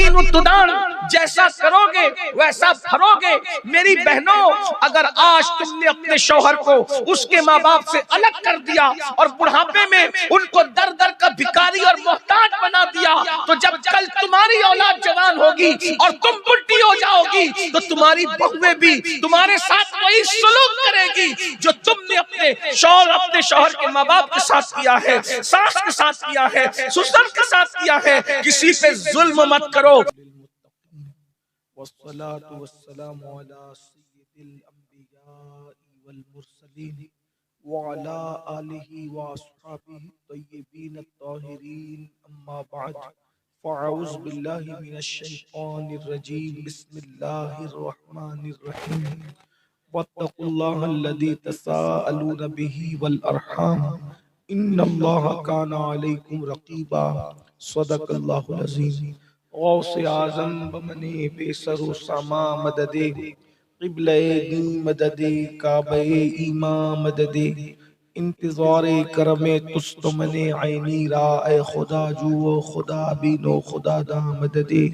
تدین تدان، جیسا کرو گے ویسا بھرو گے۔ میری بہنوں، اگر آج تم نے اپنے شوہر کو اس کے ماں باپ سے الگ کر دیا اور بڑھاپے میں ان کو در در کا بھکاری اور محتاج بنا دیا، تو جب کل تمہاری اولاد جوان ہوگی اور تم بڈھی ہو جاؤ گی تو تمہاری بہویں بھی تمہارے ساتھ وہی سلوک کرے گی جو تم نے اپنے شوہر کے ماں باپ کے ساتھ کیا ہے، ساس کے ساتھ کیا ہے، سسر کے ساتھ کیا ہے۔ کسی پہ ظلم مت کرو۔ والصلاة والسلام على سيد الأنبياء والمرسلين وعلى آله وأصحابه الطيبين الطاهرين، أما بعد، فأعوذ بالله من الشيطان الرجيم، بسم الله الرحمن الرحيم، واتقوا الله الذي تساءلون به والأرحام إن الله كان عليكم رقيبا، صدق الله العظيم۔ غوث اعظم بمنے بے سر و ساما مددے، قبلہ دین مددے، کعبہ ایمان مددے، انتظار کرم تست منے عینی را، اے خدا جو خدا بینو خدا دا مددے۔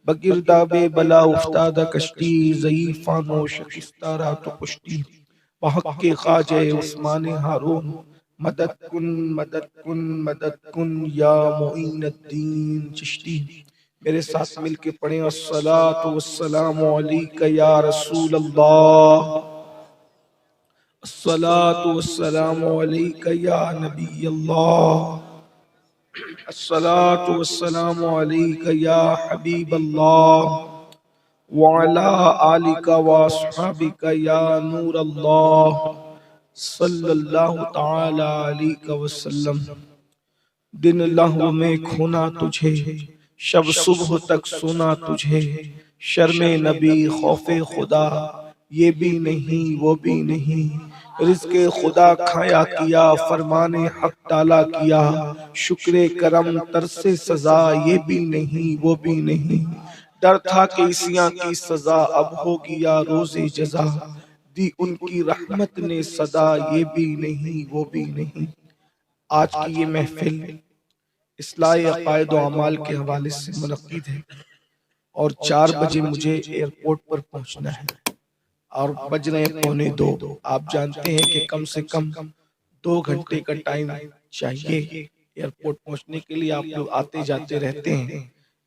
بگرداب بلا افتادہ کشتی، ضعیفان و شکستہ را تو کشتی، بحق کے خواجہ عثمان ہارون، مدد کن مدد کن مدد کن یا معین الدین چشتی۔ میرے ساتھ مل کے پڑھیں، الصلاۃ والسلام علیک یا رسول اللہ، الصلاۃ والسلام علیک یا نبی اللہ، الصلاۃ والسلام علیک یا حبیب اللہ، وعلی آلک واصحابک یا نور اللہ، صلی اللہ تعالی علیہ وسلم۔ دن لہو میں کھونا تجھے، شب صبح تک سنا تجھے، شرم نبی خوف خدا، یہ بھی نہیں وہ بھی نہیں، رزق خدا کھایا کیا، فرمان حق ٹالا کیا، شکر کرم ترس سزا، یہ بھی نہیں وہ بھی نہیں، ڈر تھا کہ عیسیاں کی سزا اب ہوگی یا روز جزا، دی ان کی رحمت نے صدا، یہ بھی نہیں وہ بھی نہیں۔ آج کی یہ محفل اصلاح عقائد و اعمال کے حوالے سے منعقد ہے، اور 4 بجے مجھے ایئرپورٹ پر پہنچنا ہے، اور بج رہے ہیں 1:45۔ آپ جانتے ہیں کہ کم سے کم 2 گھنٹے کا ٹائم چاہیے ایئرپورٹ پہنچنے کے لیے، آپ لوگ آتے جاتے رہتے ہیں،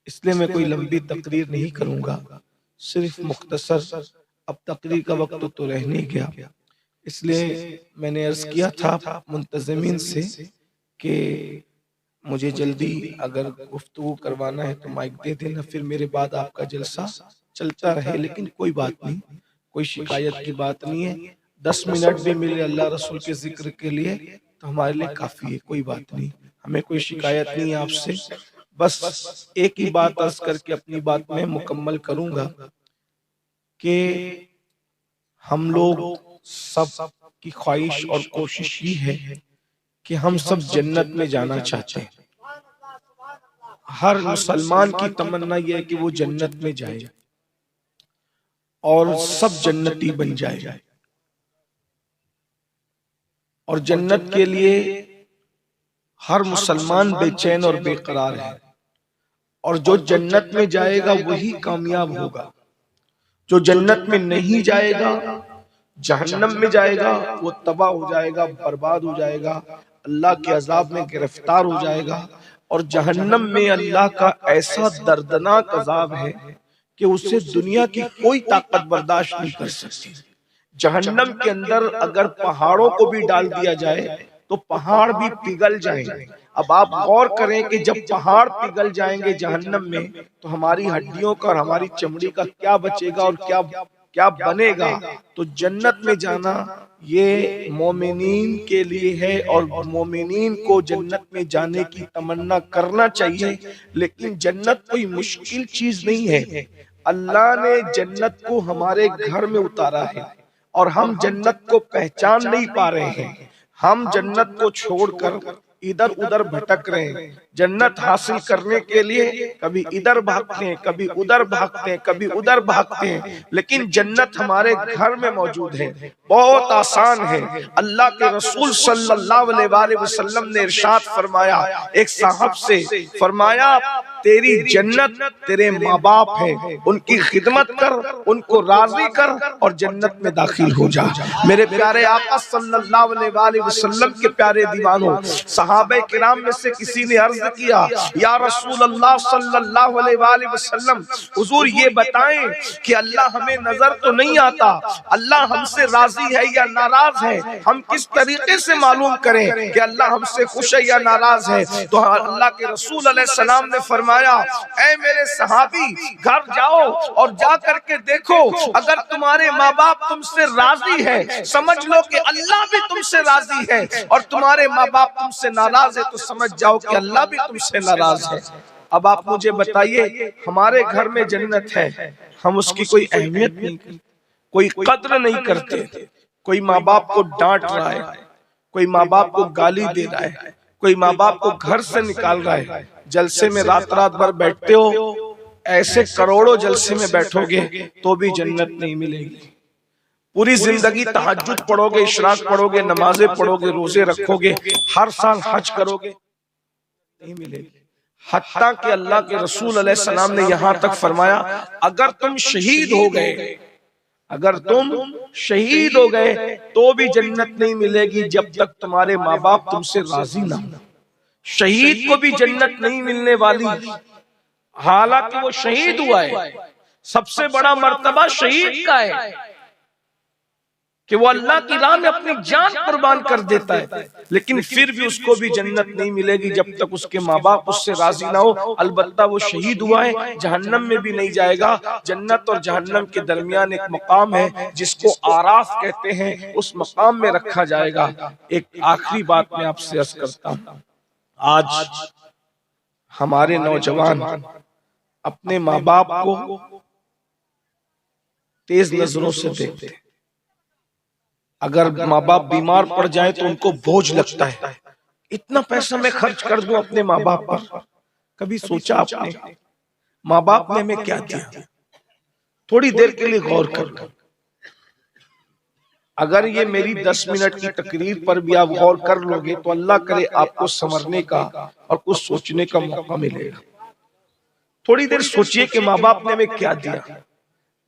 اس لیے میں کوئی لمبی تقریر نہیں کروں گا، صرف مختصر۔ اب تقریر کا وقت تو رہ نہیں گیا، اس لیے میں نے عرض کیا تھا منتظمین سے کہ مجھے جلدی اگر گفتگو کروانا ہے تو مائک دے دینا، پھر میرے بعد آپ کا جلسہ چلتا رہے، لیکن کوئی بات نہیں، کوئی شکایت کی بات نہیں ہے۔ 10 منٹ بھی ملے اللہ رسول کے ذکر کے لیے تو ہمارے لیے کافی ہے، کوئی بات نہیں، ہمیں کوئی شکایت نہیں ہے آپ سے۔ بس ایک ہی بات عرض کر کے اپنی بات میں مکمل کروں گا کہ ہم لوگ سب کی خواہش اور کوشش یہ ہے کہ ہم سب جنت میں جانا چاہتے ہیں، ہر مسلمان کی تمنا یہ ہے کہ وہ جنت میں جائے اور سب جنتی بن جائے، اور جنت کے لیے ہر مسلمان بے چین اور بے قرار ہے، اور جو جنت میں جائے گا وہی کامیاب ہوگا، جو جنت میں نہیں جائے گا، جہنم میں جائے گا، وہ تباہ ہو جائے گا، برباد ہو جائے گا، اللہ کے عذاب میں گرفتار ہو جائے گا۔ اور جہنم میں اللہ کا ایسا دردناک عذاب ہے کہ اسے دنیا کی کوئی طاقت برداشت نہیں کر سکتی۔ جہنم کے اندر اگر پہاڑوں کو بھی ڈال دیا جائے تو پہاڑ بھی پگھل جائیں گے۔ اب آپ غور کریں کہ جب پہاڑ پگھل جائیں گے جہنم میں تو ہماری ہڈیوں کا اور ہماری چمڑی کا کیا بچے گا اور کیا بنے گا؟ تو جنت میں جانا یہ مومنین کے لیے ہے، اور مومنین کو جنت میں جانے کی تمنا کرنا چاہیے، لیکن جنت کوئی مشکل چیز نہیں ہے۔ اللہ نے جنت کو ہمارے گھر میں اتارا ہے، اور ہم جنت کو پہچان نہیں پا رہے ہیں، ہم جنت کو چھوڑ کر ادھر ادھر بھٹک رہے ہیں۔ جنت حاصل کرنے کے لیے کبھی ادھر بھاگتے ہیں، کبھی ادھر بھاگتے ہیں، کبھی ادھر بھاگتے ہیں، لیکن جنت ہمارے گھر میں موجود ہے، بہت آسان ہے۔ اللہ کے رسول صلی اللہ علیہ وآلہ وسلم نے ارشاد فرمایا، ایک صاحب سے فرمایا تیری جنت تیرے ماں باپ ہے، ان کی خدمت کر، ان کو راضی کر اور جنت میں داخل ہو جا۔ میرے پیارے آقا صلی اللہ علیہ وآلہ وسلم کے پیارے دیوانوں، صحابہ کرام میں سے کسی نے عرض کیا، یا رسول اللہ صلی اللہ علیہ وآلہ وسلم، حضور یہ بتائیں کہ اللہ ہمیں نظر تو نہیں آتا، اللہ ہم سے راضی ہے یا ناراض ہے، ہم کس طریقے سے معلوم کریں کہ اللہ ہم سے خوش ہے یا ناراض ہے؟ تو اللہ کے رسول علیہ السلام نے فرمایا، اے میرے صحابی، گھر جاؤ اور جا کر کے دیکھو، اگر تمہارے ماں باپ تم سے راضی ہے سمجھ لو کہ اللہ بھی تم سے راضی ہے، اور تمہارے ماں باپ تم سے ناراض ہے تو سمجھ جاؤ کہ اللہ بھی تم سے ناراض ہے۔ اب آپ مجھے بتائیے، ہمارے گھر میں جنت ہے، ہم اس کی کوئی اہمیت نہیں کرتے، کوئی قدر نہیں کرتے، کوئی ماں باپ کو ڈانٹ رہا ہے، کوئی ماں باپ کو گالی دے رہا ہے، کوئی ماں باپ کو گھر سے نکال رہا ہے، جلسے میں رات بھر بیٹھتے ہو، ایسے کروڑوں جلسے میں بیٹھو گے تو بھی جنت نہیں ملے گی۔ پوری زندگی تہجد پڑھو گے، اشراق پڑھو گے، نمازیں پڑھو گے، روزے رکھو گے، ہر سال حج کرو گے، نہیں ملے گی۔ حتیٰ کہ اللہ کے رسول علیہ السلام نے یہاں تک فرمایا، اگر تم شہید ہو گئے، اگر تم شہید ہو گئے تو بھی جنت نہیں ملے گی جب تک تمہارے ماں باپ تم سے راضی نہ ہو۔ شہید کو بھی جنت نہیں ملنے والی، حالانکہ وہ شہید ہوا ہے۔ سب سے بڑا مرتبہ شہید کا ہے کہ وہ اللہ کی راہ میں اپنی جان قربان کر دیتا ہے، لیکن پھر بھی اس کو بھی جنت نہیں ملے گی جب تک اس کے ماں باپ اس سے راضی نہ ہو۔ البتہ وہ شہید ہوا ہے، جہنم میں بھی نہیں جائے گا۔ جنت اور جہنم کے درمیان ایک مقام ہے جس کو آراف کہتے ہیں، اس مقام میں رکھا جائے گا۔ ایک آخری بات میں آپ سے عرض کرتا ہوں، آج ہمارے نوجوان اپنے ماں باپ کو تیز نظروں سے دیکھتے ہیں۔ اگر ماں باپ بیمار پڑ جائیں تو ان کو بوجھ لگتا ہے، اتنا پیسہ میں خرچ کر دوں اپنے ماں باپ پر۔ کبھی سوچا آپ نے ماں باپ نے ہمیں کیا دیا؟ تھوڑی دیر کے لیے غور کر لو۔ اگر یہ میری 10 منٹ کی تقریر پر بھی آپ غور کر لو گے تو اللہ کرے آپ کو سمجھنے کا اور کچھ سوچنے کا موقع ملے گا۔ تھوڑی دیر سوچئے کہ ماں باپ نے ہمیں کیا دیا،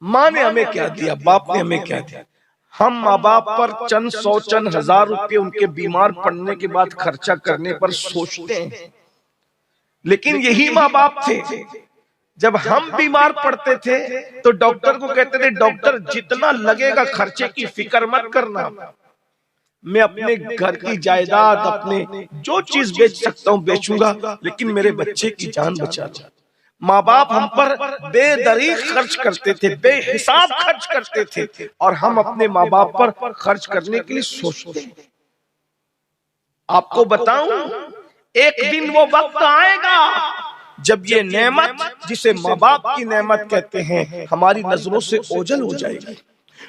ماں نے ہمیں کیا دیا، باپ نے ہمیں کیا دیا۔ ہم ماں باپ پر چند سو چند ہزار روپے ان کے بیمار پڑنے کے بعد خرچہ کرنے پر سوچتے ہیں، لیکن یہی ماں باپ تھے جب ہم بیمار پڑتے تھے تو ڈاکٹر کو کہتے تھے، ڈاکٹر جتنا لگے گا خرچے کی فکر مت کرنا، میں اپنے گھر کی جائیداد، اپنے جو چیز بیچ سکتا ہوں بیچوں گا، لیکن میرے بچے کی جان بچا دو۔ ماں باپ ہم پر بے دریغ خرچ کرتے تھے، بے حساب خرچ کرتے تھے، اور ہم اپنے ماں باپ پر خرچ کرنے کے لیے سوچتے ہیں۔ آپ کو بتاؤں، ایک دن وہ وقت آئے گا جب یہ نعمت جسے ماں باپ کی نعمت کہتے ہیں ہماری نظروں سے اوجھل ہو جائے گی۔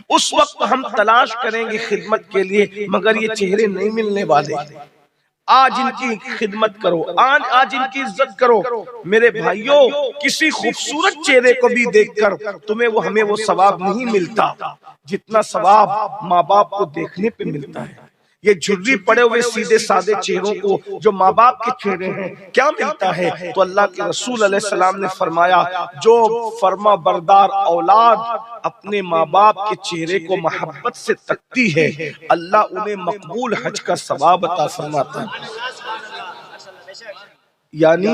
اس وقت ہم تلاش کریں گے خدمت کے لیے، مگر یہ چہرے نہیں ملنے والے۔ آج ان کی خدمت کرو، آج ان کی عزت کرو۔ میرے بھائیوں، کسی خوبصورت چہرے کو بھی دیکھ کر ہمیں وہ ثواب نہیں ملتا جتنا ثواب ماں باپ کو دیکھنے پہ ملتا ہے۔ یہ جھرری پڑے ہوئے سیدھے سادے چہروں کو جو ماں باپ کے چہرے ہیں کیا ملتا ہے؟ تو اللہ کے رسول علیہ السلام نے فرمایا، جو فرما بردار اولاد اپنے ماں باپ کے چہرے کو محبت سے تکتی ہے، اللہ انہیں مقبول حج کا ثواب عطا فرماتا ہے۔ یعنی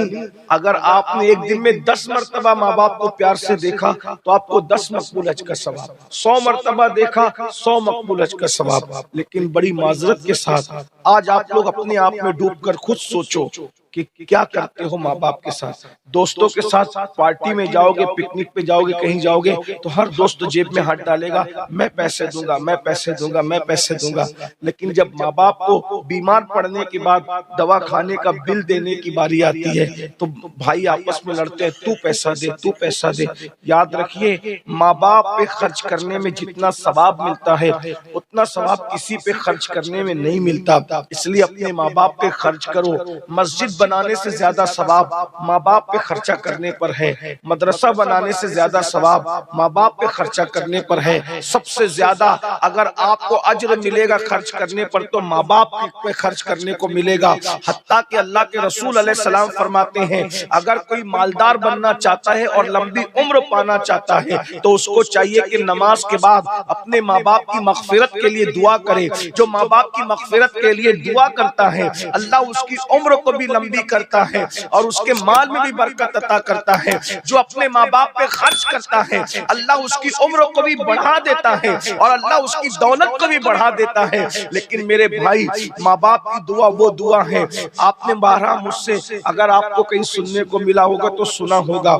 اگر آپ نے ایک دن میں 10 مرتبہ ماں باپ کو پیار سے دیکھا تو آپ کو 10 مقبول حج کا ثواب، 100 مرتبہ دیکھا 100 مقبول حج کا ثواب۔ لیکن بڑی معذرت کے ساتھ آج آپ لوگ اپنے آپ میں ڈوب کر خود سوچو کہ کیا کرتے ہو ماں باپ کے ساتھ۔ دوستوں کے ساتھ پارٹی میں جاؤ گے، پکنک پہ جاؤ گے، کہیں جاؤ گے تو ہر دوست جیب میں ہاتھ ڈالے گا، میں پیسے دوں گا، میں پیسے دوں گا، میں پیسے دوں گا۔ لیکن جب ماں باپ کو بیمار پڑنے کے بعد دوا کھانے کا بل دینے کی باری آتی ہے تو بھائی آپس میں لڑتے ہیں، تو پیسہ دے، تو پیسہ دے۔ یاد رکھیے، ماں باپ پہ خرچ کرنے میں جتنا ثواب ملتا ہے اتنا ثواب کسی پہ خرچ کرنے میں نہیں ملتا۔ اس لیے اپنے ماں باپ پہ خرچ کرو، مسجد بنانے سے زیادہ ثواب ماں باپ پہ خرچہ کرنے پر ہے، مدرسہ بنانے سے زیادہ ثواب ماں باپ پہ خرچہ کرنے پر ہے، سب سے زیادہ اگر آپ کو اجر ملے گا خرچ کرنے پر تو ماں باپ پہ خرچ کرنے کو ملے گا۔ حتیٰ کہ اللہ کے رسول علیہ السلام فرماتے ہیں اگر کوئی مالدار بننا چاہتا ہے اور لمبی عمر پانا چاہتا ہے تو اس کو چاہیے کہ نماز کے بعد اپنے ماں باپ کی مغفرت کے لیے دعا کرے۔ جو ماں باپ کی مغفرت کے لیے دعا کرتا ہے اللہ اس کی عمر کو بھی لمبی کرتا ہے اور اس کے مال میں بھی برکت عطا کرتا ہے۔ جو اپنے ماں باپ پہ خرچ کرتا ہے اللہ اس کی عمر کو بھی بڑھا دیتا ہے اور اللہ اس کی دولت کو بھی بڑھا دیتا ہے۔ لیکن میرے بھائی ماں باپ کی دعا وہ دعا ہے، آپ نے بارہا مجھ سے اگر آپ کو کہیں سننے کو ملا ہوگا تو سنا ہوگا،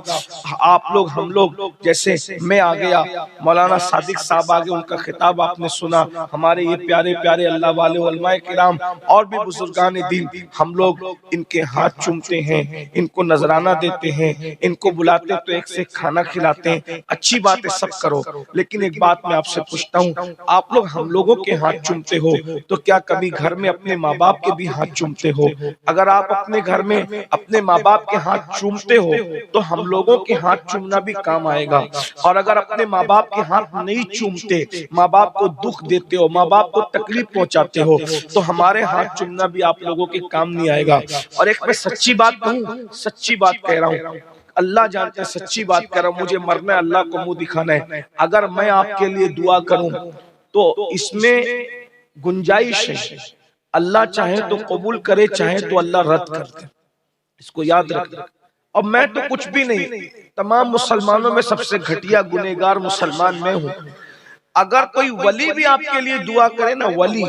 آپ لوگ ہم لوگ جیسے میں آ گیا، مولانا صادق صاحب آگے ان کا خطاب آپ نے سنا، ہمارے یہ پیارے پیارے اللہ والے علماء کرام اور بھی بزرگان دین، ہم لوگ ان کے ہاتھ چومتے ہیں، ان کو نذرانہ دیتے ہیں، ان کو بلاتے تو ایک سے کھانا کھلاتے ہیں، اچھی بات ہے سب کرو، لیکن ایک بات میں آپ سے پوچھتا ہوں، آپ لوگ ہم لوگوں کے ہاتھ چومتے ہو تو کیا کبھی گھر میں اپنے ماں باپ کے بھی ہاتھ چومتے ہو؟ اگر آپ اپنے گھر میں اپنے ماں باپ کے ہاتھ چومتے ہو تو ہم لوگوں کے ہاتھ چومنا بھی کام آئے گا، اور اگر اپنے ماں باپ کے ہاتھ نہیں چومتے، ماں باپ کو دکھ دیتے ہو، ماں باپ کو تکلیف پہنچاتے ہو تو ہمارے ہاتھ چومنا بھی آپ لوگوں کے کام نہیں آئے گا۔ اور ایک میں سچی بات کہوں، سچی بات کہہ رہا ہوں، اللہ جانتے ہیں سچی بات کہہ رہا ہوں، مجھے مرنا ہے، اللہ کو منہ دکھانا ہے، اگر میں آپ کے لیے دعا کروں تو اس میں گنجائش ہے، اللہ چاہے تو قبول کرے، چاہے تو اللہ رد کر دے، اس کو یاد رکھنا۔ اور میں تو کچھ بھی نہیں، تمام مسلمانوں میں سب سے گھٹیا گنہگار مسلمان میں ہوں۔ اگر کوئی ولی بھی آپ کے لیے دعا کرے نا، ولی،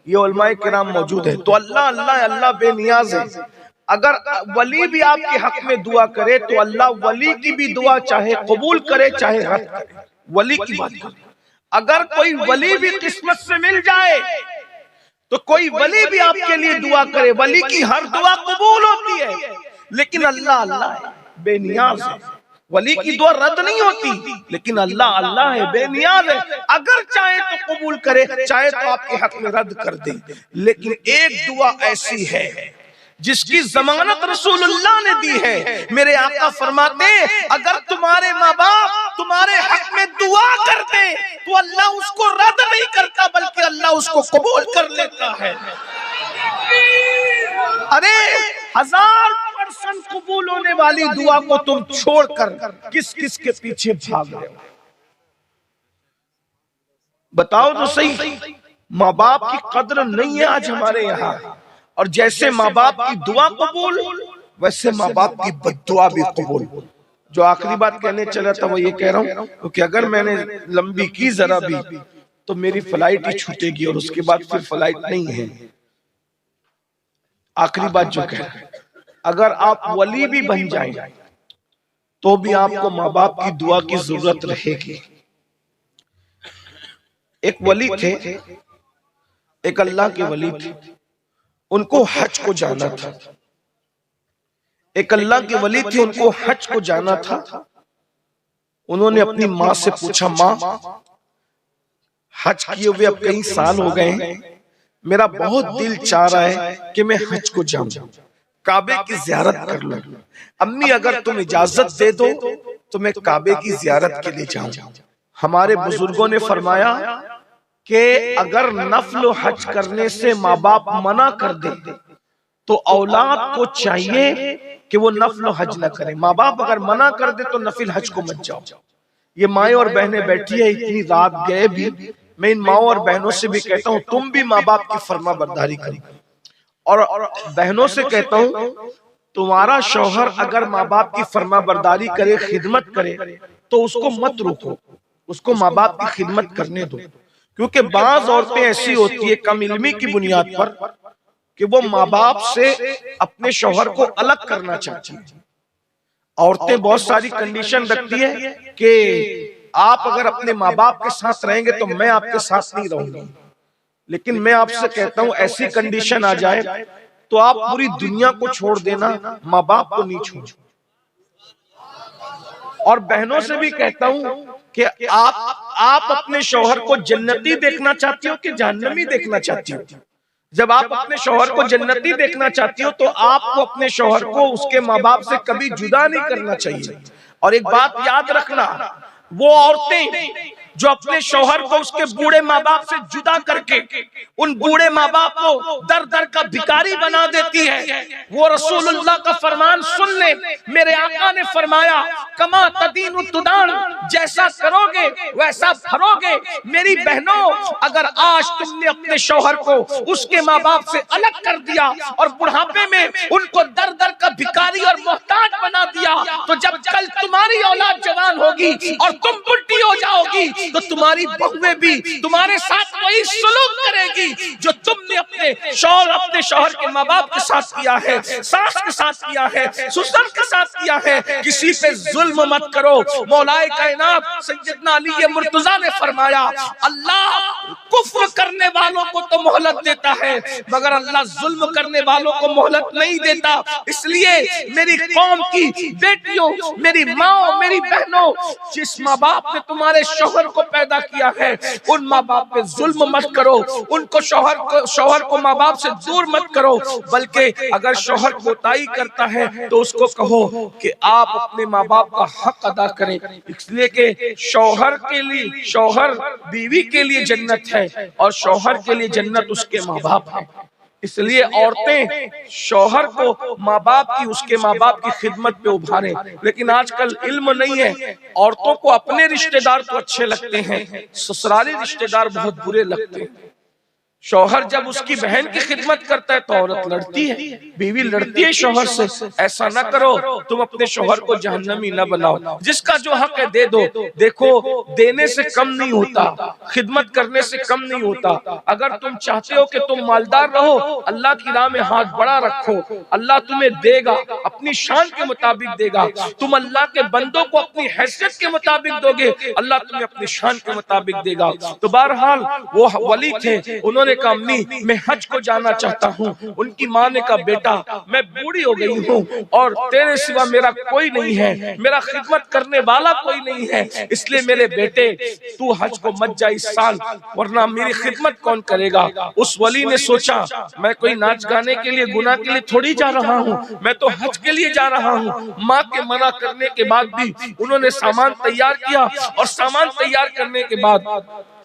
یہ علماء کرام موجود ہے، تو اللہ اللہ اللہ بے نیاز ہے، اگر ولی بھی آپ کے حق میں دعا کرے تو اللہ ولی کی بھی دعا چاہے قبول کرے چاہے رد کرے، ولی کی بات کرے۔ اگر کوئی ولی بھی قسمت سے مل جائے تو کوئی ولی بھی آپ کے لیے دعا کرے، ولی کی ہر دعا قبول ہوتی ہے، لیکن اللہ اللہ ہے، بے نیاز ہے، ولی کی دعا رد نہیں ہوتی، لیکن اللہ اللہ ہے، بے نیاز ہے، اگر چاہے تو قبول کرے، چاہے تو آپ کے حق میں رد کر دے۔ لیکن ایک دعا ایسی ہے جس کی ضمانت رسول اللہ نے دی ہے، میرے آقا فرماتے ہیں اگر تمہارے ماں باپ تمہارے حق میں دعا کرتے تو اللہ اس کو رد نہیں کرتا بلکہ اللہ اس کو قبول کر لیتا ہے۔ ارے 1000% قبول ہونے والی دعا کو تم چھوڑ کر کس کس کے پیچھے بھاگ رہے ہو؟ بتاؤ تو صحیح، ماں باپ کی قدر نہیں ہے آج ہمارے یہاں، اور جیسے ماں باپ کی دعا قبول ویسے ماں باپ کی بد دعا بھی قبول۔ جو آخری بات کہنے چلا تھا وہ یہ کہہ رہا ہوں کیونکہ اگر میں نے لمبی کی ذرا بھی تو میری فلائٹ ہی چھوٹے گی اور اس کے بعد پھر فلائٹ نہیں ہے۔ آخری بات جو کہہ رہا ہے، اگر آپ ولی بھی بن جائیں تو بھی آپ کو ماں باپ کی دعا کی ضرورت رہے گی۔ ایک ولی تھے، ایک اللہ کے ولی تھے، ان کو حج کو جانا تھا، ایک اللہ کے ولی تھے، ان کو حج کو جانا تھا۔ انہوں نے اپنی ماں سے پوچھا، ماں حج کیے ہوئے اب کئی سال ہو گئے ہیں، میرا بہت دل چاہ رہا ہے کہ میں حج کو جاؤں، کعبے کی زیارت کر لوں، امی اگر تم اجازت دے دو تو میں کعبے کی زیارت کے لیے جاؤں۔ ہمارے بزرگوں نے فرمایا کہ اگر نفل و حج کرنے سے ماں باپ منع کر دے تو اولاد کو چاہیے کہ وہ نفل و حج نہ کرے۔ ماں باپ اگر منع کر دے تو نفل حج کو مت جاؤ۔ یہ مائیں اور بہنیں بیٹھی ہے، اتنی رات گئے بھی، میں ان ماں اور بہنوں سے بھی کہتا ہوں تم بھی ماں باپ کی فرما برداری کرو، اور بہنوں سے کہتا ہوں تمہارا شوہر اگر ماں باپ کی فرما برداری کرے، خدمت کرے تو اس کو مت روکو، اس کو ماں باپ کی خدمت کرنے دو، کیونکہ بعض عورتیں ایسی ہوتی ہے کم علمی کی بنیاد پر کہ وہ ماں باپ سے اپنے شوہر کو الگ کرنا چاہتی ہیں۔ عورتیں بہت ساری کنڈیشن رکھتی ہے کہ آپ اگر اپنے ماں باپ کے ساتھ رہیں گے تو میں آپ کے ساتھ نہیں رہوں گی، لیکن میں آپ سے کہتا ہوں ایسی کنڈیشن آ جائے تو آپ پوری دنیا کو چھوڑ دینا، ماں باپ کو نہیں چھوڑو۔ اور بہنوں سے بھی کہتا ہوں کہ آپ اپنے شوہر کو جنتی دیکھنا چاہتی ہو کہ جہنمی دیکھنا چاہتی ہو؟ جب آپ اپنے شوہر کو جنتی دیکھنا چاہتی ہو تو آپ کو اپنے شوہر کو اس کے ماں باپ سے کبھی جدا نہیں کرنا چاہیے. اور ایک بات یاد رکھنا، وہ عورتیں جو اپنے شوہر کو اس کے بوڑھے ماں باپ سے جدا کر کے ان بوڑھے ماں باپ کو در در کا بھکاری بنا دیتی ہے، وہ رسول اللہ کا فرمان سن لیں. میرے آقا نے فرمایا کما تدین تدان، جیسا کرو گے ویسا بھرو گے. میری بہنوں، اگر آج تم نے اپنے شوہر کو اس کے ماں باپ سے الگ کر دیا اور بڑھاپے میں ان کو در در کا بھکاری اور محتاج بنا دیا، تو جب کل تمہاری اولاد جوان ہوگی اور تم بڈھی ہو جاؤ گی تو تمہاری بہویں بھی تمہارے ساتھ وہی سلوک کرے گی جو تم نے اپنے شوہر کے ماں باپ کے ساتھ کیا ہے، ساس کے ساتھ کیا ہے، سسر کے ساتھ کیا ہے. کسی پہ ظلم مت کرو. مولا کائنات سیدنا علی مرتضیٰ نے فرمایا اللہ کفر کرنے والوں کو تو مہلت دیتا ہے مگر اللہ ظلم کرنے والوں کو مہلت نہیں دیتا. اس لیے میری قوم کی بیٹیوں، میری ماں، میری بہنوں، جس ماں باپ نے تمہارے شوہر کو پیدا کیا ہے ان ماں باپ پہ ظلم مت کرو، ان کو شوہر کو ماں باپ سے دور مت کرو. بلکہ اگر شوہر کوتاہی کرتا ہے تو اس کو کہو کہ آپ اپنے ماں باپ کا حق ادا کریں. اس لیے کہ شوہر کے لیے، شوہر بیوی کے لیے جنت ہے اور شوہر کے لیے جنت اس کے ماں باپ ہے. اس لیے عورتیں شوہر کو ماں باپ کی، اس کے ماں باپ کی خدمت پہ ابھاریں. لیکن آج کل علم نہیں ہے، عورتوں کو اپنے رشتہ دار تو اچھے لگتے ہیں، سسرالی رشتہ دار بہت برے لگتے ہیں. شوہر جب اس کی بہن کی خدمت کرتا ہے تو عورت لڑتی ہے، بیوی لڑتی ہے شوہر سے. ایسا نہ کرو، تم اپنے شوہر کو جہنمی نہ بناؤ. جس کا جو حق ہے دے دو. دیکھو دینے سے کم نہیں ہوتا، خدمت کرنے سے کم نہیں ہوتا. اگر تم چاہتے ہو کہ تم مالدار رہو، اللہ کی راہ میں ہاتھ بڑا رکھو، اللہ تمہیں دے گا، اپنی شان کے مطابق دے گا. تم اللہ کے بندوں کو اپنی حیثیت کے مطابق دو گے، اللہ تمہیں اپنی شان کے مطابق دے گا. تو بہرحال وہ ولی تھے، انہوں نے کہا امی میں حج کو جانا چاہتا ہوں. ان کی ماں نے کہا بیٹا میں بوڑھی ہو گئی ہوں اور تیرے سوا میرا کوئی نہیں ہے، میرا خدمت کرنے والا کوئی نہیں ہے، اس لیے میرے بیٹے تو حج کو مت جا اس سال، ورنہ میری خدمت کون کرے گا. اس ولی نے سوچا میں کوئی ناچ گانے کے لیے، گناہ کے لیے تھوڑی جا رہا ہوں، میں تو حج کے لیے جا رہا ہوں. ماں کے منع کرنے کے بعد بھی انہوں نے سامان تیار کیا اور سامان تیار کرنے کے بعد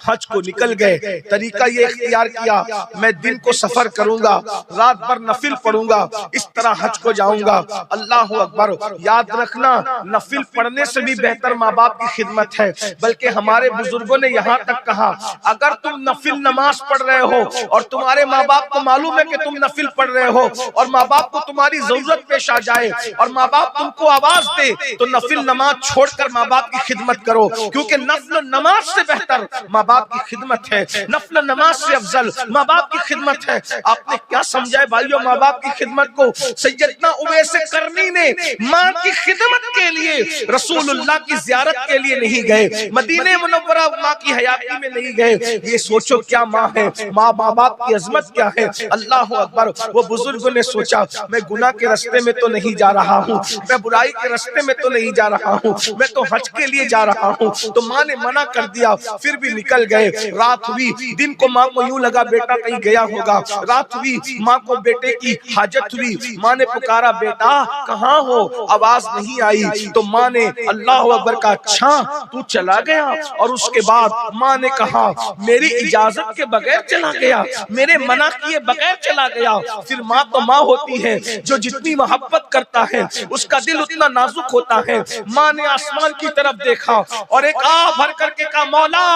حج کو نکل گئے. طریقہ یہ اختیار کیا میں دن کو سفر کروں گا، رات بھر نفل پڑھوں گا، اس طرح حج کو جاؤں گا. اللہ اکبر. یاد رکھنا نفل پڑھنے سے بھی بہتر ماں باپ کی خدمت ہے. بلکہ ہمارے بزرگوں نے یہاں تک کہا اگر تم نفل نماز پڑھ رہے ہو اور تمہارے ماں باپ کو معلوم ہے کہ تم نفل پڑھ رہے ہو اور ماں باپ کو تمہاری ضرورت پیش آ جائے اور ماں باپ تم کو آواز دے تو نفل نماز چھوڑ کر ماں باپ کی خدمت کرو. کیونکہ نفل نماز سے بہتر ماں باپ کی خدمت ہے، نفل نماز سے افضل ماں باپ کی خدمت ہے. آپ نے کیا سمجھا ہے بھائیو ماں باپ کی خدمت کو؟ سیدنا اویس کرنی نے ماں کی خدمت کے لیے رسول اللہ کی زیارت کے لیے نہیں گئے، مدینہ منورہ ماں کی حیاتی میں نہیں گئے. یہ سوچو کیا ماں ہے، ماں باپ کی عظمت کیا ہے. اللہ اکبر. وہ بزرگوں نے سوچا میں گناہ کے راستے میں تو نہیں جا رہا ہوں، میں برائی کے راستے میں تو نہیں جا رہا ہوں، میں تو حج کے لیے جا رہا ہوں. تو ماں نے منع کر دیا، پھر بھی نکل گئے. رات ہوئی، دن کو ماں کو یوں لگا بیٹا کہیں گیا ہوگا. رات ہوئی، ماں کو بیٹے کی حاجت ہوئی. ماں نے پکارا بیٹا کہاں ہو؟ آواز نہیں آئی. تو ماں نے اللہ اکبر کا اچھا تو چلا گیا. اور اس کے بعد ماں نے کہا میری اجازت کے بغیر چلا گیا، میرے منع کیے بغیر چلا گیا. پھر ماں تو ماں ہوتی ہے، جو جتنی محبت کرتا ہے اس کا دل اتنا نازک ہوتا ہے. ماں نے آسمان کی طرف دیکھا اور ایک آہ بھر کر کے کہا مولا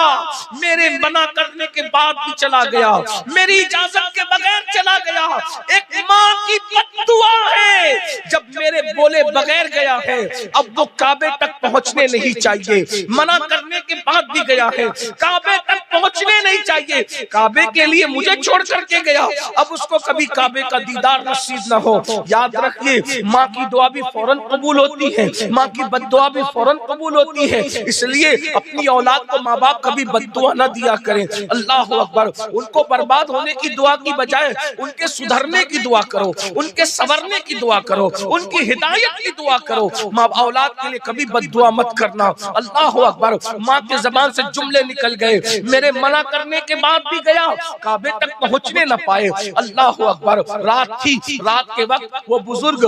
میرے منع کرنے کے بعد بھی چلا گیا، میری اجازت کے بغیر چلا گیا. ایک ماں کی بد دعا ہے جب میرے بولے بغیر گیا ہے. اب وہ کعبے تک پہنچنے نہیں چاہیے، منع کرنے کے بعد بھی گیا ہے، کعبے تک پہنچنے نہیں چاہیے. کعبے کے لیے مجھے چھوڑ کر کے گیا، اب اس کو کبھی کعبے کا دیدار نصیب نہ ہو. یاد رکھیے ماں کی دعا بھی فوراً قبول ہوتی ہے، ماں کی بد دعا بھی فوراً قبول ہوتی ہے. اس لیے اپنی اولاد کو ماں باپ کبھی بد دعا بددعا نہ دیا کریں. اللہ اکبر. ان کو برباد ہونے کی دعا کی بجائے ان کے سدھرنے کی دعا کرو, ان کے سنورنے کی دعا کرو, ان کی ہدایت کی دعا کرو. ماں اولاد کے لیے کبھی بددعا مت کرنا. اللہ اکبر. ماں کے زبان سے جملے نکل گئے, میرے منع کرنے کے بعد بھی گیا, کعبے تک پہنچنے نہ پائے. اللہ اکبر. رات تھی, رات کے وقت وہ بزرگ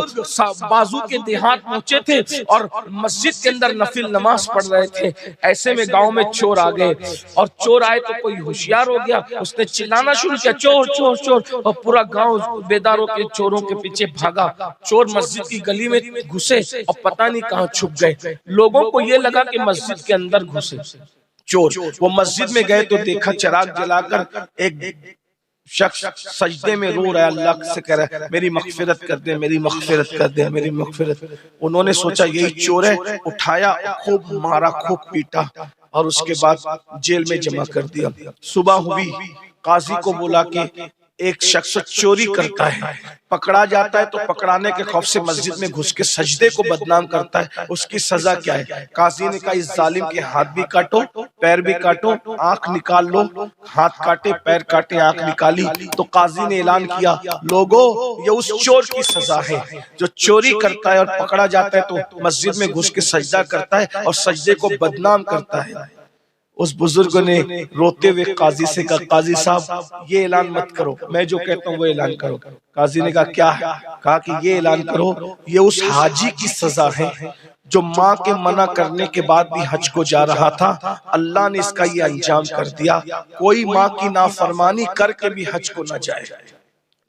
بازو کے دیہات پہنچے تھے اور مسجد کے اندر نفل نماز پڑھ رہے تھے. ایسے میں گاؤں میں چور آ گئے, اور چور آئے تو کوئی ہوشیار ہو گیا, اس نے چلانا شروع کیا, چور چور چور, اور پورا گاؤں بیداروں کے چوروں کے پیچھے بھاگا. چور مسجد کی گلی میں گھسے اور پتہ نہیں کہاں چھپ گئے. لوگوں کو یہ لگا کہ مسجد کے اندر گھسے چور. وہ مسجد میں گئے تو دیکھا چراغ جلا کر ایک شخص سجدے میں رو رہا ہے, اللہ سے کہہ رہا ہے میری مغفرت کر دے, میری مغفرت کر دے, میری مغفرت. انہوں نے سوچا یہی چور ہے, اٹھایا, خوب مارا, خوب پیٹا, اور اس کے بعد جیل میں جمع کر دیا. صبح ہوئی, قاضی کو بولا کہ ایک شخص چوری کرتا ہے, پکڑا جاتا ہے تو پکڑانے کے خوف سے مسجد میں گھس کے سجدے کو بدنام کرتا ہے, اس کی سزا کیا ہے؟ قاضی نے کہا اس ظالم کے ہاتھ بھی کاٹو, پیر بھی کاٹو, آنکھ نکال لو. ہاتھ کاٹے, پیر کاٹے, آنکھ نکالی. تو قاضی نے اعلان کیا لوگو یہ اس چور کی سزا ہے جو چوری کرتا ہے اور پکڑا جاتا ہے تو مسجد میں گھس کے سجدہ کرتا ہے اور سجدے کو بدنام کرتا ہے. اس بزرگ نے روتے ہوئے قاضی سے کہا قاضی صاحب یہ اعلان مت کرو, میں جو کہتا ہوں وہ اعلان کرو. قاضی نے کہا کیا ہے؟ کہا کہ یہ اعلان کرو یہ اس حاجی کی سزا ہے جو ماں کے منع کرنے کے بعد بھی حج کو جا رہا تھا, اللہ نے اس کا یہ انجام کر دیا. کوئی ماں کی نافرمانی کر کے بھی حج کو نہ جائے.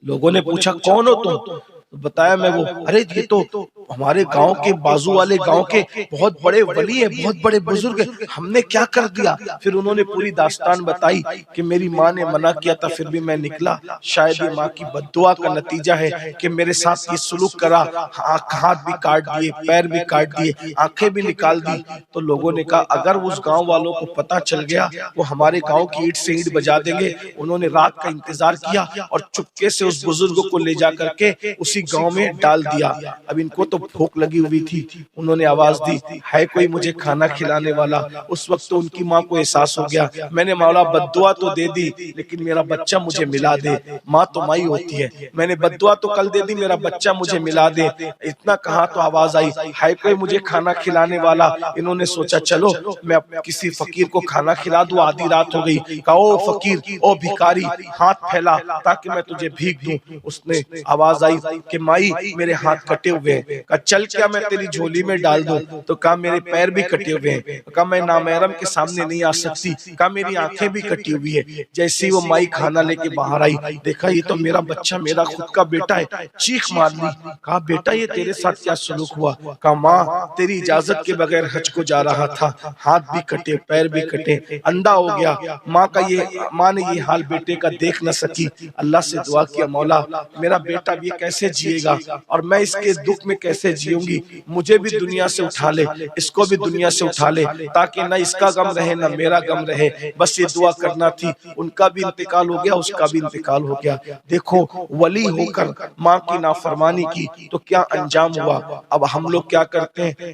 لوگوں نے پوچھا کون ہو تم؟ بتایا میں وہ, ارے یہ تو ہمارے گاؤں کے بازو والے گاؤں کے بہت بڑے ولی ہیں, بہت بڑے بزرگ ہیں, ہم نے کیا کر دیا؟ پھر انہوں نے پوری داستان بتائی کہ میری ماں نے منع کیا تھا پھر بھی میں نکلا, شاید یہ ماں کی بددعا کا نتیجہ ہے کہ میرے ساتھ یہ سلوک کرا, ہاتھ بھی کاٹ دیے, پیر بھی کاٹ دیے, آنکھیں بھی نکال دی. تو لوگوں نے کہا اگر اس گاؤں والوں کو پتہ چل گیا وہ ہمارے گاؤں کی اینٹ سے اینٹ بجا دیں گے. انہوں نے رات کا انتظار کیا اور چپکے سے اس بزرگ کو لے جا کر کے اسی گاؤں میں ڈال دیا. اب ان کو تو بھوک لگی ہوئی تھی, انہوں نے آواز دی ہے کوئی مجھے کھانا کھلانے والا. اس وقت تو ان کی ماں کو احساس ہو گیا میں نے مولا بددعا تو دے دی لیکن میرا بچہ مجھے ملا دے. ماں تو مائی ہوتی ہے, میں نے بددعا تو کل دے دی, میرا بچہ مجھے ملا دے. اتنا کہا تو آواز آئی ہے کوئی مجھے کھانا کھلانے والا. انہوں نے سوچا چلو میں کسی فقیر کو کھانا کھلا دوں, آدھی رات ہو گئی. کہا او فقیر, او بھکاری, ہاتھ پھیلا تاکہ میں تجھے بھیک دوں. اس نے آواز آئی کہ مائی میرے ہاتھ کٹے ہوئے ہیں. کہا چل کیا میں تیری جھولی میں ڈال دوں؟ تو کہا میرے پیر بھی کٹے ہوئے ہیں. کہا میں نامحرم کے سامنے نہیں آ سکتی. کہا میری آنکھیں بھی کٹی ہوئی ہے. جیسی وہ مائی کھانا لے کے باہر آئی, دیکھا یہ تو میرا بچہ, میرا خود کا بیٹا ہے. چیخ مار لی. کہا بیٹا یہ تیرے ساتھ کیا سلوک ہوا؟ کہا ماں تیری اجازت کے بغیر حج کو جا رہا تھا, ہاتھ بھی کٹے, پیر بھی کٹے, اندھا ہو گیا. ماں نے یہ حال بیٹے کا دیکھ نہ سکی. اللہ سے دعا کیا مولا میرا بیٹا بھی کیسے جیے گا اور میں اس کے دکھ میں کیسے جیوں گی, مجھے بھی دنیا سے اٹھا لے, اس کو بھی دنیا سے اٹھا لے تاکہ نہ اس کا غم رہے نہ میرا غم رہے. بس یہ دعا کرنا تھی. ان کا بھی انتقال ہو گیا, اس کا بھی انتقال ہو گیا. دیکھو ولی ہو کر ماں کی نافرمانی کی تو کیا انجام ہوا. اب ہم لوگ کیا کرتے ہیں,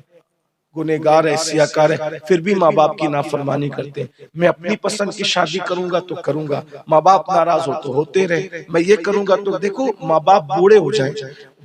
گنہگار ہے, سیاکار ہے, پھر بھی ماں باپ کی نافرمانی کرتے ہیں. میں اپنی پسند کی شادی کروں گا تو کروں گا, ماں باپ ناراض ہو تو ہوتے رہے. میں یہ کروں گا تو دیکھو ماں باپ بوڑھے ہو جائیں.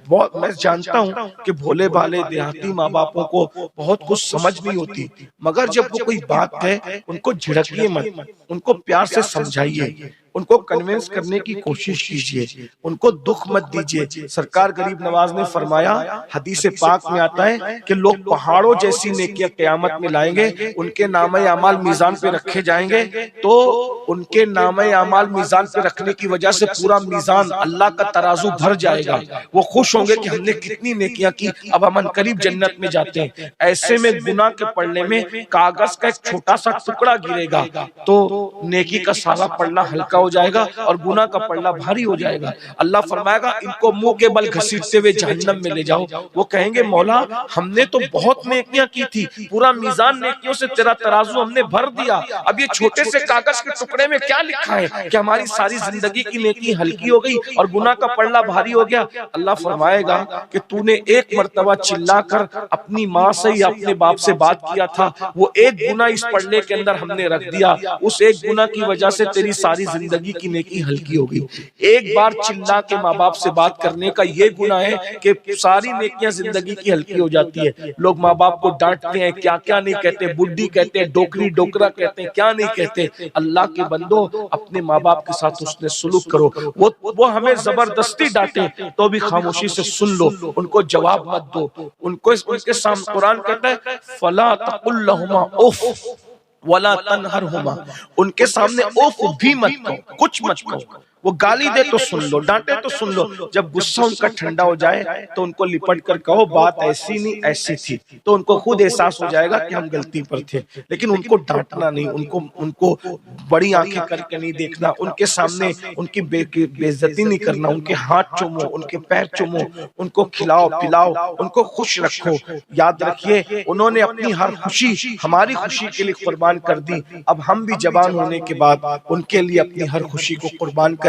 میں جانتا ہوں کہ بھولے بھالے دیہاتی ماں باپوں کو بہت کچھ سمجھ نہیں ہوتی, مگر جب وہ کوئی بات ہے ان کو جھڑکیے مت, ان کو پیار سے سمجھائیے, ان کو کنونس کرنے کی کوشش کیجئے, ان کو دکھ مت دیجئے. سرکار غریب نواز نے فرمایا, حدیث پاک میں آتا ہے کہ لوگ پہاڑوں جیسی نیکیاں قیامت میں لائیں گے, ان کے نامہ اعمال میزان پہ رکھے جائیں گے تو ان کے نامہ اعمال میزان پہ رکھنے کی وجہ سے پورا میزان اللہ کا ترازو بھر جائے گا. وہ خوش ہوں گے کہ ہم نے کتنی نیکیاں کی, اب ہم قریب جنت میں جاتے ہیں. ایسے میں گناہ کے پڑھنے میں کاغذ کا ایک چھوٹا سا ٹکڑا گرے گا تو نیکی کا سارا پڑھنا ہلکا ہو جائے گا اور گناہ کا پلڑا بھاری ہو جائے گا۔ اللہ فرمائے گا ان کو منہ کے بل گھسیٹتے ہوئے جہنم میں لے جاؤ۔ وہ کہیں گے مولا ہم نے تو بہت نیکیاں کی تھی، پورا میزان نیکیوں سے تیرا ترازو ہم نے بھر دیا، اب یہ چھوٹے سے کاغذ کے ٹکڑے میں کیا لکھا ہے کہ ہماری ساری زندگی کی نیکی ہلکی ہو گئی اور گناہ کا پلڑا بھاری ہو گیا۔ اللہ فرمائے گا کہ تو نے ایک مرتبہ چلا کر اپنی ماں سے یا اپنے باپ سے بات کیا تھا، وہ ایک گناہ اس پلڑے کے اندر ہم نے رکھ دیا، اس ایک گناہ کی وجہ سے تیری ساری زندگی کی نیکی ہلکی ہو گئی۔ ایک بار چلا کے ماں باپ سے بات کرنے کا یہ گناہ ہے کہ ساری نیکیاں زندگی کی ہلکی ہو جاتی ہے۔ لوگ ماں باپ کو ڈانٹتے ہیں، کیا کیا نہیں کہتے، بڈھی کہتے ہیں، ڈوکری ڈوکرا کہتے ہیں، کیا نہیں کہتے۔ اللہ کے بندو اپنے ماں باپ کے ساتھ اس نے سلوک کرو، وہ ہمیں زبردستی ڈانٹے تو بھی خاموشی سے سن لو، ان کو جواب مت دو، ان کے سامنے قرآن کہتا ہے فَلَا تَقُلْ لَهُمَا اُفٍّ وَلَا تَنْهَرْهُمَا، ان کے سامنے اوف بھی مت کہو، کچھ مت کہو، وہ گالی دے تو سن لو، ڈانٹے تو سن لو، جب غصہ ان کا ٹھنڈا ہو جائے تو ان کو لپٹ کر کہو بات ایسی نہیں ایسی تھی، تو ان کو خود احساس ہو جائے گا کہ ہم غلطی پر تھے۔ لیکن ان کو ڈانٹنا نہیں، ان کو بڑی آنکھیں کر کے نہیں دیکھنا، ان کے سامنے ان کی بے عزتی نہیں کرنا، ان کے ہاتھ چومو، ان کے پیر چومو، ان کو کھلاؤ پلاؤ، ان کو خوش رکھو۔ یاد رکھیے انہوں نے اپنی ہر خوشی ہماری خوشی کے لیے قربان کر دی، اب ہم بھی جوان ہونے کے بعد ان کے لیے اپنی ہر خوشی کو قربان کریں۔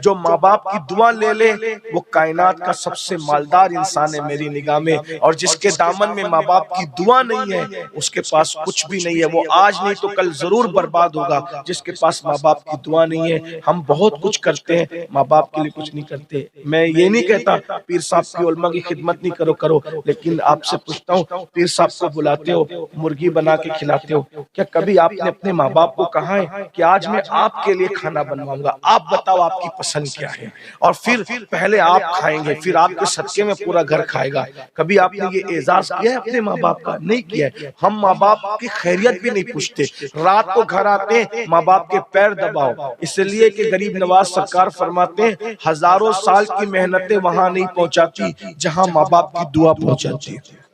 جو ماں باپ کی دعا لے لے وہ کائنات کا سب سے مالدار انسان ہے میری نگاہ میں، اور جس کے دامن میں ماں باپ کی دعا نہیں ہے اس کے پاس کچھ بھی نہیں ہے، وہ آج نہیں تو کل ضرور برباد ہوگا۔ جس کے پاس ماں باپ کی دعا نہیں ہے، ہم بہت کچھ کرتے ہیں ماں باپ کے لیے کچھ نہیں کرتے۔ میں یہ نہیں کہتا پیر صاحب کی علماء کی خدمت نہیں کرو، لیکن آپ سے پوچھتا ہوں پیر صاحب کو بلاتے ہو، مرغی بنا کے کھلاتے ہو، کیا کبھی آپ نے اپنے ماں باپ کو کہا ہے کہ آج میں آپ کے لیے کھانا بنواؤں گا، آپ بتاؤ آپ کی پسند کیا ہے، اور پھر پہلے آپ کھائیں گے، پھر آپ کے صدقے میں پورا گھر کھائے گا؟ کبھی آپ نے یہ اعزاز کیا ہے اپنے ماں باپ کا؟ نہیں کیا ہے۔ ہم ماں باپ کی خیریت بھی نہیں پوچھتے، رات کو گھر آتے ہیں ماں باپ کے پیر دباؤ، اس لیے کہ غریب نواز سرکار فرماتے ہیں ہزاروں سال کی محنتیں وہاں نہیں پہنچاتی جہاں ماں باپ کی دعا پہنچاتی ہے۔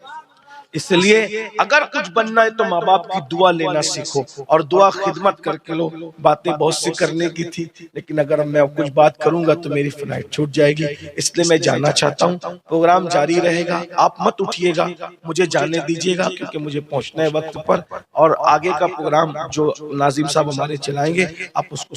اس لیے اگر کچھ بننا ہے تو ماں باپ کی دعا لینا سیکھو، اور دعا خدمت کر کے لو۔ باتیں بہت سی کرنے کی تھی لیکن اگر میں کچھ بات کروں گا تو میری فلائٹ چھوٹ جائے گی، اس لیے میں جانا چاہتا ہوں۔ پروگرام جاری رہے گا، آپ مت اٹھیے گا، مجھے جانے دیجیے گا کیونکہ مجھے پہنچنا ہے وقت پر، اور آگے کا پروگرام جو ناظم صاحب ہمارے چلائیں گے آپ اس کو